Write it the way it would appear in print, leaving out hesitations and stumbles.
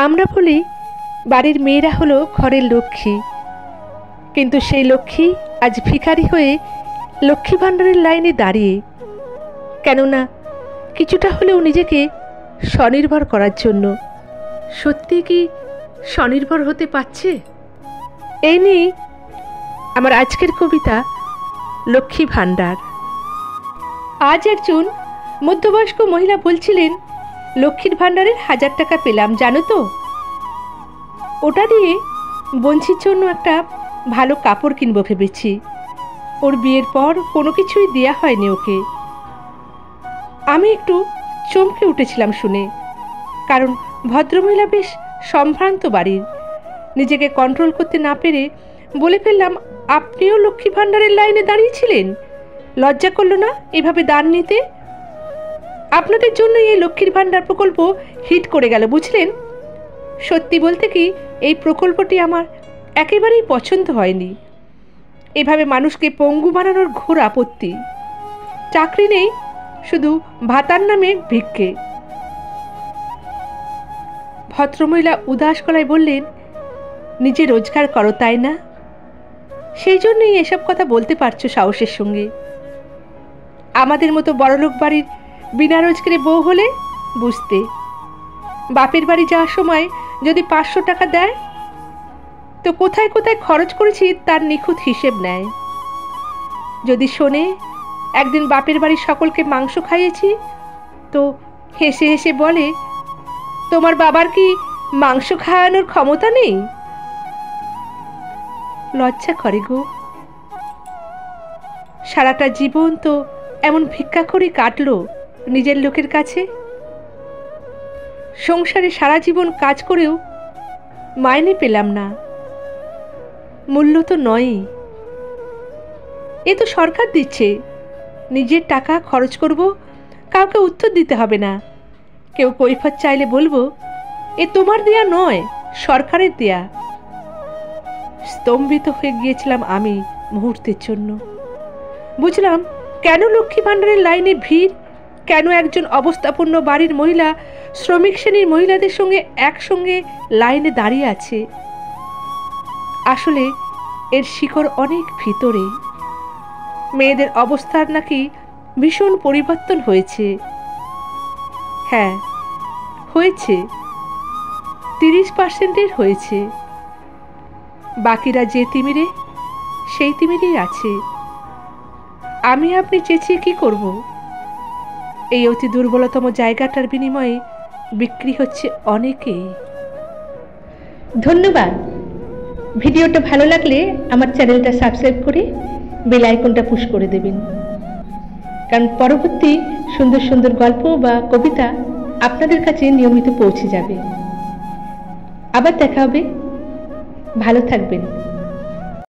আমরা বলি বাড়ির মেয়েরা হলো ঘরের লক্ষ্মী, কিন্তু সেই লক্ষ্মী আজ ভিখারি হয়ে লক্ষ্মী ভাণ্ডারের লাইনে দাঁড়িয়ে, কেননা কিছুটা হলেও নিজেকে স্বনির্ভর করার জন্য। সত্যি কি স্বনির্ভর হতে পারছে? এই নিয়ে আমার আজকের কবিতা লক্ষ্মী ভাণ্ডার। আজ একজন মধ্যবয়স্ক মহিলা বলছিলেন, লক্ষ্মীর ভাণ্ডারের 1000 টাকা পেলাম জানো তো, ওটা দিয়ে বঞ্চির জন্য একটা ভালো কাপড় কিনবো ভেবেছি। ওর বিয়ের পর কোনো কিছুই দেয়া হয়নি ওকে। আমি একটু চমকে উঠেছিলাম শুনে, কারণ ভদ্রমহিলা বেশ সম্ভ্রান্ত বাড়ির। নিজেকে কন্ট্রোল করতে না পেরে বলে ফেললাম, আপনিও লক্ষ্মী ভাণ্ডারের লাইনে দাঁড়িয়েছিলেন? লজ্জা করলো না এভাবে দান নিতে? আপনাদের জন্যই এই লক্ষ্মীর ভাণ্ডার প্রকল্প হিট করে গেল বুঝলেন। সত্যি বলতে কি, এই প্রকল্পটি আমার একেবারেই পছন্দ হয়নি। এভাবে মানুষকে পঙ্গু বানানোর ঘোর আপত্তি। চাকরি নেই, শুধু ভাতার নামে ভিক্ষে। ভদ্রমহিলা উদাস গলায় বললেন, নিজে রোজগার করো তাই না, সেই জন্যই এসব কথা বলতে পারছো সাহসের সঙ্গে। আমাদের মতো বড়লোক বাড়ির বিনা রোজগারে বউ হলে বুঝতে, বাপের বাড়ি যাওয়ার সময় যদি 500 টাকা দেয় তো কোথায় কোথায় খরচ করেছি তার নিখুঁত হিসেব নেয়। যদি শোনে একদিন বাপের বাড়ির সকলকে মাংস খাইয়েছি, তো হেসে হেসে বলে, তোমার বাবার কি মাংস খাওয়ানোর ক্ষমতা নেই? লজ্জা করে গো। সারাটা জীবন তো এমন ভিক্ষা করে কাটলো নিজের লোকের কাছে। সংসারে সারা জীবন কাজ করেও মাইনে পেলাম না, মূল্য তো নয়ই। এ তো সরকার দিচ্ছে, নিজের টাকা খরচ করব, কাউকে উত্তর দিতে হবে না। কেউ কৈফিয়ত চাইলে বলবো, এ তোমার দেয়া নয়, সরকারের দেয়া। স্তম্ভিত হয়ে গিয়েছিলাম আমি মুহূর্তের জন্য। বুঝলাম কেন লক্ষ্মী ভাণ্ডারের লাইনে ভিড়, কেন একজন অবস্থাপন্ন বাড়ির মহিলা শ্রমিক শ্রেণীর মহিলাদের সঙ্গে একসঙ্গে লাইনে দাঁড়িয়ে আছে। আসলে এর শিকড় অনেক ভিতরে। মেয়েদের অবস্থার নাকি ভীষণ পরিবর্তন হয়েছে। হ্যাঁ হয়েছে, 30% হয়েছে। বাকিরা যে তিমিরে সেই তিমিরেই আছে। আমি আপনি চেঁচিয়ে কি করব? এই অতি দুর্বলতম জায়গাটার বিনিময়ে বিক্রি হচ্ছে অনেকেই। ধন্যবাদ। ভিডিওটা ভালো লাগলে আমার চ্যানেলটা সাবস্ক্রাইব করে বেল আইকনটা পুশ করে দেবেন, কারণ পরবর্তী সুন্দর সুন্দর গল্প বা কবিতা আপনাদের কাছে নিয়মিত পৌঁছে যাবে। আবার দেখা হবে। ভালো থাকবেন।